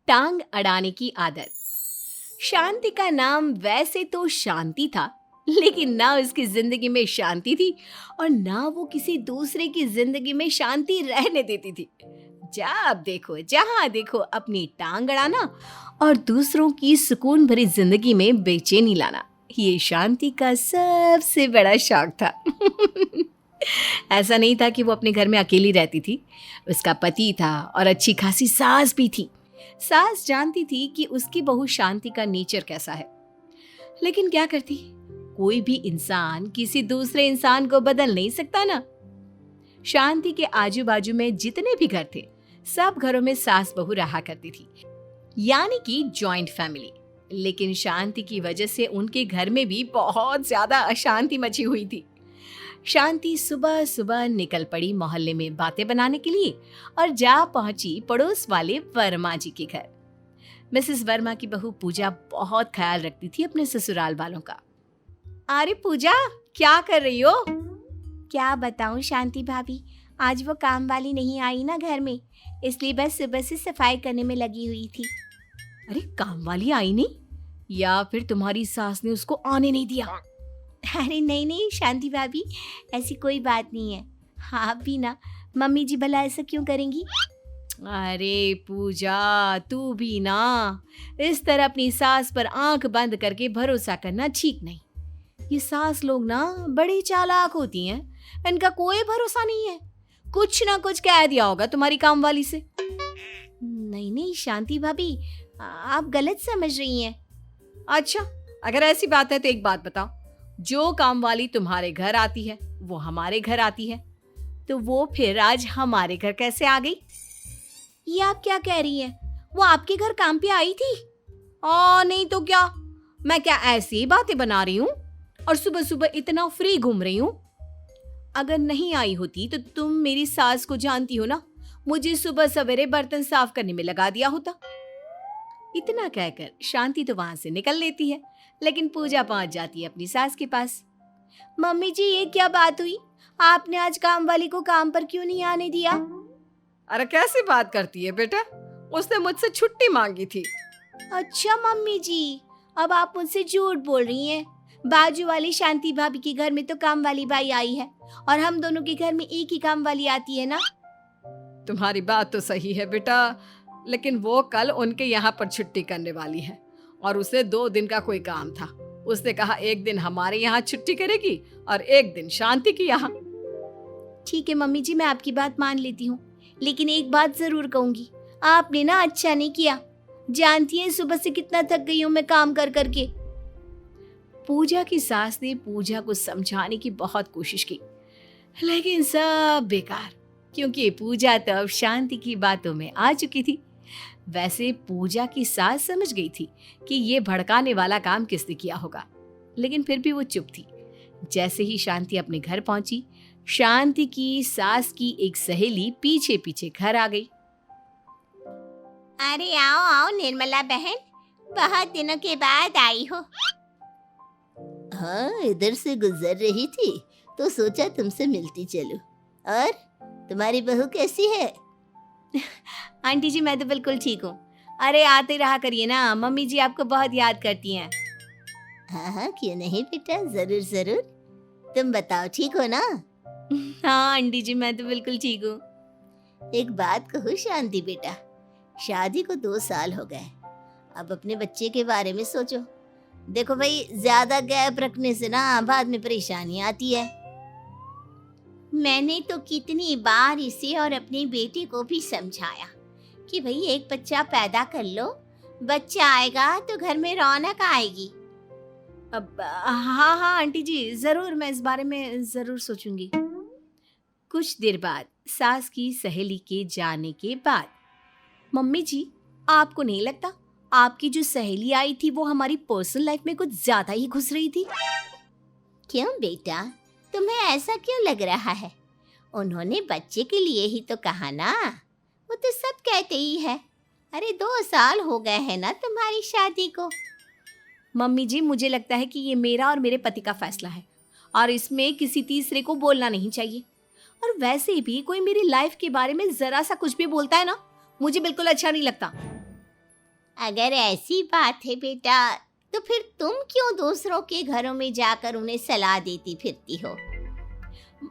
टांग अड़ाने की आदत। शांति का नाम वैसे तो शांति था, लेकिन ना उसकी जिंदगी में शांति थी और ना वो किसी दूसरे की जिंदगी में शांति रहने देती थी। जब देखो जहां देखो अपनी टांग अड़ाना और दूसरों की सुकून भरी जिंदगी में बेचैनी लाना, ये शांति का सबसे बड़ा शौक था। ऐसा नहीं था कि वो अपने घर में अकेली रहती थी। उसका पति था और अच्छी खासी सास भी थी। सास जानती थी कि उसकी बहू शांति का नेचर कैसा है, लेकिन क्या करती, कोई भी इंसान किसी दूसरे इंसान को बदल नहीं सकता ना। शांति के आजू बाजू में जितने भी घर थे, सब घरों में सास बहू रहा करती थी, यानी कि जॉइंट फैमिली। लेकिन शांति की वजह से उनके घर में भी बहुत ज्यादा अशांति मची हुई थी। शांति सुबह सुबह निकल पड़ी मोहल्ले में बातें बनाने के लिए और जा पहुंची पड़ोस वाले वर्मा जी के घर। मिसेस वर्मा की बहू पूजा बहुत ख्याल रखती थी अपने ससुराल वालों का। अरे पूजा, क्या कर रही हो? क्या बताऊं शांति भाभी, आज वो काम वाली नहीं आई ना घर में, इसलिए बस सुबह से सफाई करने में लगी हुई थी। अरे काम वाली आई नहीं, या फिर तुम्हारी सास ने उसको आने नहीं दिया? अरे नहीं नहीं शांति भाभी, ऐसी कोई बात नहीं है। आप भी ना, मम्मी जी भला ऐसा क्यों करेंगी? अरे पूजा, तू भी ना इस तरह अपनी सास पर आंख बंद करके भरोसा करना ठीक नहीं। ये सास लोग ना बड़ी चालाक होती हैं, इनका कोई भरोसा नहीं है। कुछ ना कुछ कह दिया होगा तुम्हारी काम वाली से। नहीं नहीं शांति भाभी, आप गलत समझ रही हैं। अच्छा, अगर ऐसी बात है तो एक बात बताओ, जो काम वाली तुम्हारे घर आती है वो हमारे घर आती है, तो वो फिर आज हमारे घर कैसे आ गई? ये आप क्या कह रही हैं? वो आपके घर काम पे आई थी? नहीं तो क्या, मैं क्या ऐसी ही बातें बना रही हूँ और सुबह सुबह इतना फ्री घूम रही हूँ? अगर नहीं आई होती तो तुम मेरी सास को जानती हो ना, मुझे सुबह सवेरे बर्तन साफ करने में लगा दिया होता। इतना कहकर शांति तो वहां से निकल लेती है, लेकिन पूजा पहुंच जाती है अपनी सास के पास। मम्मी जी, ये क्या बात हुई? आपने आज काम वाली को काम पर क्यों नहीं आने दिया? अरे कैसी बात करती है बेटा, उसने मुझसे छुट्टी मांगी थी। अच्छा मम्मी जी, अब आप मुझसे झूठ बोल रही हैं। बाजू वाली शांति भाभी के घर में तो काम वाली बाई आई है और हम दोनों के घर में एक ही काम वाली आती है ना। तुम्हारी बात तो सही है बेटा, लेकिन वो कल उनके यहाँ पर छुट्टी करने वाली है और उसे 2 दिन का कोई काम था। उसने कहा एक दिन हमारे यहाँ छुट्टी करेगी और एक दिन शांति की यहाँ। ठीक है मम्मी जी, मैं आपकी बात मान लेती हूँ, लेकिन एक बात जरूर कहूंगी, आपने ना अच्छा नहीं किया। जानती हैं सुबह से कितना थक गई हूँ मैं काम कर करके। पूजा की सास ने पूजा को समझाने की बहुत कोशिश की, लेकिन सब बेकार, क्योंकि पूजा तो अब शांति की बातों में आ चुकी थी। वैसे पूजा की सास समझ गई थी कि ये भड़काने वाला काम किसने किया होगा, लेकिन फिर भी वो चुप थी। जैसे ही शांति अपने घर पहुंची, शांति की सास की एक सहेली पीछे पीछे घर आ गई। अरे आओ आओ निर्मला बहन, बहुत दिनों के बाद आई हो। हाँ, इधर से गुजर रही थी तो सोचा तुमसे मिलती चलूं। और तुम्हारी बहू कैसी है? आंटी जी, मैं तो बिल्कुल ठीक हूँ। अरे आते रहा करिए ना, मम्मी जी आपको बहुत याद करती हैं। हाँ हाँ, क्यों नहीं बेटा, जरूर जरूर। तुम बताओ, ठीक हो ना? हाँ आंटी जी, मैं तो बिल्कुल ठीक हूँ। एक बात कहूँ शांति बेटा, शादी को 2 साल हो गए, अब अपने बच्चे के बारे में सोचो। देखो भाई, ज्यादा गैप रखने से ना बाद में परेशानी आती है। मैंने तो कितनी बार इसे और अपनी बेटी को भी समझाया कि भाई एक बच्चा पैदा कर लो, बच्चा आएगा तो घर में रौनक आएगी। अब हाँ हाँ आंटी जी, जरूर, मैं इस बारे में जरूर सोचूंगी। कुछ देर बाद सास की सहेली के जाने के बाद, मम्मी जी, आपको नहीं लगता आपकी जो सहेली आई थी वो हमारी पर्सनल लाइफ में कुछ ज्यादा ही घुस रही थी? क्यों बेटा, तुम्हें ऐसा क्यों लग रहा है? उन्होंने बच्चे के लिए ही तो कहा ना, वो तो सब कहते ही है। अरे 2 साल हो गए हैं ना तुम्हारी शादी को। मम्मी जी, मुझे लगता है कि ये मेरा और मेरे पति का फैसला है और इसमें किसी तीसरे को बोलना नहीं चाहिए। और वैसे भी कोई मेरी लाइफ के बारे में जरा सा कुछ भी बोलता है ना, मुझे बिल्कुल अच्छा नहीं लगता। अगर ऐसी बात है बेटा, तो फिर तुम क्यों दूसरों के घरों में जाकर उन्हें सलाह देती फिरती हो?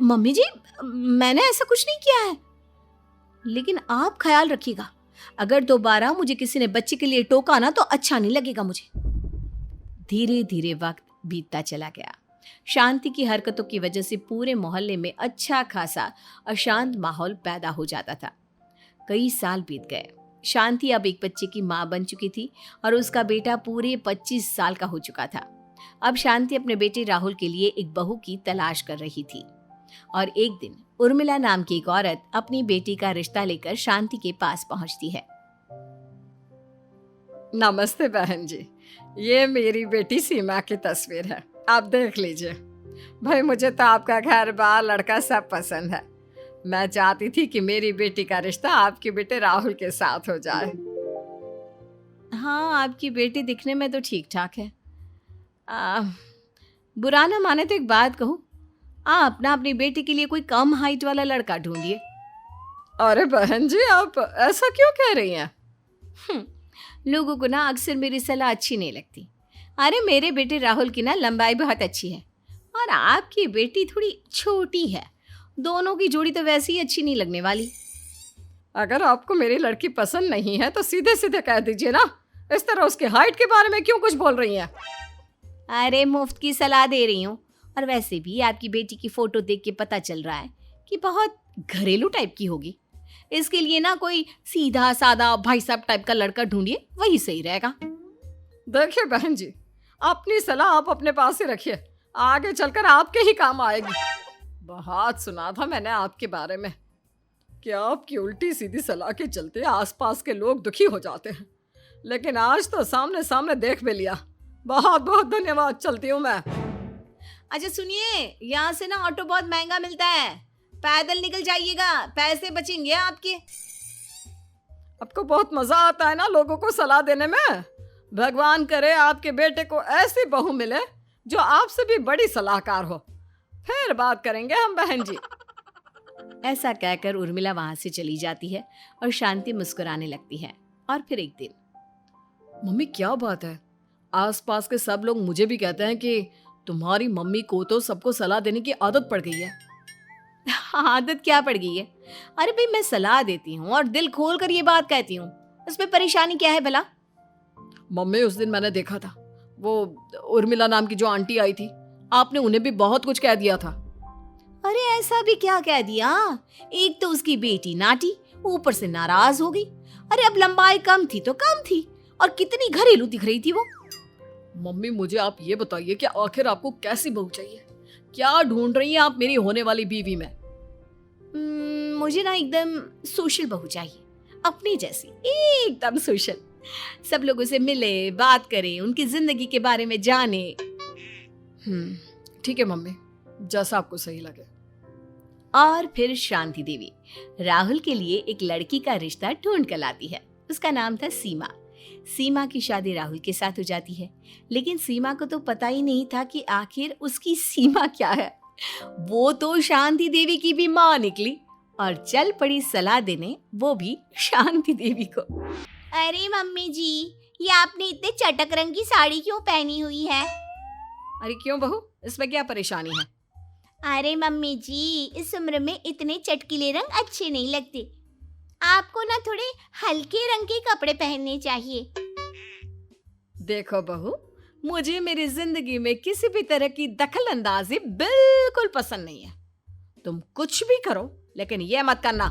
मम्मी जी, मैंने ऐसा कुछ नहीं किया है। लेकिन आप ख्याल रखिएगा, अगर दोबारा मुझे किसी ने बच्चे के लिए टोका ना तो अच्छा नहीं लगेगा मुझे। धीरे धीरे वक्त बीतता चला गया। शांति की हरकतों की वजह से पूरे मोहल्ले में अच्छा खासा अशांत माहौल पैदा हो जाता था। कई साल बीत गए। शांति अब एक बच्चे की मां बन चुकी थी और उसका बेटा पूरे 25 साल का हो चुका था। अब शांति अपने बेटे राहुल के लिए एक बहू की तलाश कर रही थी और एक दिन उर्मिला नाम की एक औरत अपनी बेटी का रिश्ता लेकर शांति के पास पहुंचती है। नमस्ते बहन जी, ये मेरी बेटी सीमा की तस्वीर है, आप देख लीजिए। भाई मुझे तो आपका घर बार लड़का सब पसंद है। मैं चाहती थी कि मेरी बेटी का रिश्ता आपके बेटे राहुल के साथ हो जाए। हाँ, आपकी बेटी दिखने में तो ठीक ठाक है। बुरा ना माने तो एक बात कहूँ, आप ना अपनी बेटी के लिए कोई कम हाइट वाला लड़का ढूंढिए। अरे बहन जी, आप ऐसा क्यों कह रही हैं? लोगों को ना अक्सर मेरी सलाह अच्छी नहीं लगती। अरे मेरे बेटे राहुल की ना लंबाई बहुत अच्छी है और आपकी बेटी थोड़ी छोटी है। दोनों की जोड़ी तो वैसे ही अच्छी नहीं लगने वाली। अगर आपको मेरी लड़की पसंद नहीं है तो सीधे सीधे कह दीजिए ना। इस तरह उसकी हाइट के बारे में क्यों कुछ बोल रही हैं? अरे मुफ्त की सलाह दे रही हूँ। और वैसे भी आपकी बेटी की फोटो देख के पता चल रहा है कि बहुत घरेलू टाइप की होगी। इसके लिए ना कोई सीधा सादा भाई साहब टाइप का लड़का ढूंढिए, वही सही रहेगा। देखिए बहन जी, अपनी सलाह आप अपने पास ही रखिए, आगे चलकर आपके ही काम आएगी। बहुत सुना था मैंने आपके बारे में कि आपकी उल्टी सीधी सलाह के चलते आसपास के लोग दुखी हो जाते हैं, लेकिन आज तो सामने सामने देख भी लिया। बहुत बहुत धन्यवाद, चलती हूँ मैं। अच्छा सुनिए, यहाँ से ना ऑटो बहुत महंगा मिलता है, पैदल निकल जाइएगा, पैसे बचेंगे आपके। आपको बहुत मजा आता है ना लोगों को सलाह देने में। भगवान करे आपके बेटे को ऐसी बहू मिले जो आपसे भी बड़ी सलाहकार हो। फिर बात करेंगे हम बहन जी। ऐसा कहकर उर्मिला वहां से चली जाती है और शांति मुस्कुराने लगती है। और फिर एक दिन, मम्मी क्या बात है, आसपास के सब लोग मुझे भी कहते हैं कि तुम्हारी मम्मी को तो सबको सलाह देने की आदत पड़ गई है। आदत क्या पड़ गई है? अरे भाई, मैं सलाह देती हूँ और दिल खोल कर ये बात कहती हूँ, इसमें परेशानी क्या है भला? मम्मी उस दिन मैंने देखा था, वो उर्मिला नाम की जो आंटी आई थी, आपने उन्हें भी बहुत कुछ कह दिया था। अरे ऐसा भी क्या कह दिया? एक तो उसकी बेटी नाटी, ऊपर से नाराज हो गई। अरे अब लंबाई कम थी तो कम थी, और कितनी घरेलू दिख रही थी वो। मम्मी मुझे आप ये बताइए कि आखिर आपको कैसी बहू चाहिए? क्या ढूंढ रही हैं आप मेरी होने वाली बीवी में? मुझे ना एकदम सोशल बहू चाहिए, अपनी जैसी, एकदम सोशल। सब लोगों से मिले, बात करे, उनकी जिंदगी के बारे में जाने। ठीक है मम्मी, जैसा आपको सही लगे। और फिर शांति देवी राहुल के लिए एक लड़की का रिश्ता ढूंढ कर लाती है। उसका नाम था सीमा। सीमा की शादी राहुल के साथ हो जाती है, लेकिन सीमा को तो पता ही नहीं था कि आखिर उसकी सीमा क्या है। वो तो शांति देवी की भी मां निकली और चल पड़ी सलाह देने, वो भी शांति देवी को। अरे मम्मी जी, ये आपने इतने चटक रंग की साड़ी क्यों पहनी हुई है? अरे क्यों बहू, इसमें क्या परेशानी है? अरे मम्मी जी, इस उम्र में इतने चटकीले रंग अच्छे नहीं लगते। आपको ना थोड़े हल्के रंग के कपड़े पहनने चाहिए। देखो बहू, मुझे मेरी जिंदगी में किसी भी तरह की दखल अंदाजी बिल्कुल पसंद नहीं है। तुम कुछ भी करो, लेकिन ये मत करना।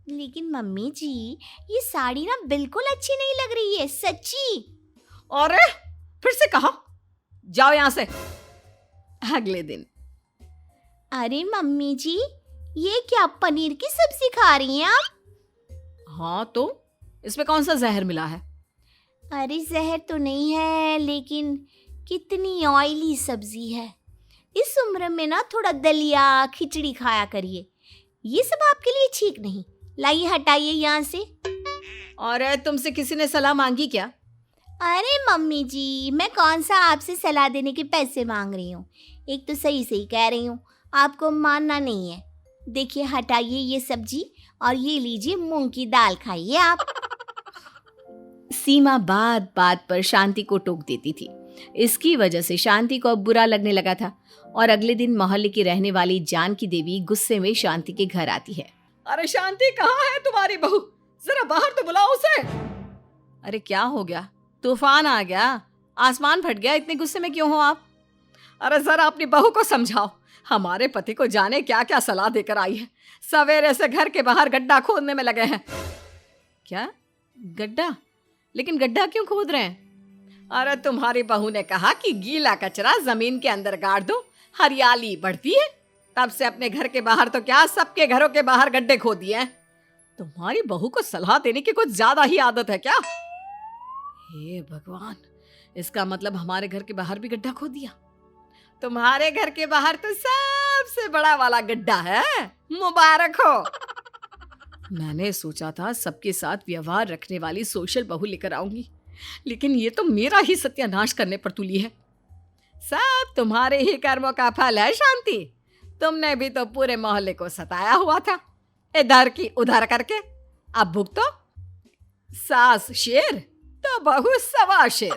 लेकिन मम्मी जी, ये साड़ी ना बिल्कुल अच्छी नहीं लग रही है, सच्ची। अरे फिर से कहा, जाओ यहां से। अगले दिन, अरे मम्मी जी, ये क्या पनीर की सब्जी खा रही हैं आप? हाँ तो इसमें कौन सा जहर मिला है? अरे जहर तो नहीं है, लेकिन कितनी ऑयली सब्जी है। इस उम्र में ना थोड़ा दलिया खिचड़ी खाया करिए, ये सब आपके लिए ठीक नहीं। लाइए, हटाइए यहाँ से। और तुमसे किसी ने सलाह मांगी क्या? अरे मम्मी जी, मैं कौन सा आपसे सलाह देने के पैसे मांग रही हूँ। एक तो सही सही कह रही हूँ, आपको मानना नहीं है। देखिए, हटाइए ये सब्जी और ये लीजिए मूंग की दाल, खाइए आप। सीमा बात बात पर शांति को टोक देती थी। इसकी वजह से शांति को अब बुरा लगने लगा था और अगले दिन मोहल्ले की रहने वाली जानकी देवी गुस्से में शांति के घर आती है। अरे शांति, कहाँ है तुम्हारी बहू? जरा बाहर तो बुलाओ उसे। अरे क्या हो गया? तूफान आ गया? आसमान फट गया? इतने गुस्से में क्यों हो आप? अरे जरा अपनी बहू को समझाओ। हमारे पति को जाने क्या क्या सलाह देकर आई है। सवेरे से घर के बाहर गड्ढा खोदने में लगे हैं। क्या गड्ढा? लेकिन गड्ढा क्यों खोद रहे हैं? अरे तुम्हारी बहू ने कहा कि गीला कचरा जमीन के अंदर गाड़ दो, हरियाली बढ़ती है। तब से अपने घर के बाहर तो क्या, सबके घरों के बाहर गड्ढे खोद दिए हैं। तुम्हारी बहू को सलाह देने की कुछ ज्यादा ही आदत है क्या? हे भगवान, इसका मतलब हमारे घर के बाहर भी गड्ढा खोद दिया? तुम्हारे घर के बाहर तो सबसे बड़ा वाला गड्ढा है। मुबारक हो। मैंने सोचा था सबके साथ व्यवहार रखने वाली सोशल बहू लेकर आऊंगी, लेकिन ये तो मेरा ही सत्यानाश करने पर तुली है। सब तुम्हारे ही कर्मों का फल है शांति। तुमने भी तो पूरे मोहल्ले को सताया हुआ था, इधर की उधर करके। अब भुगतो। सास शेर तो बहू सवा शेर।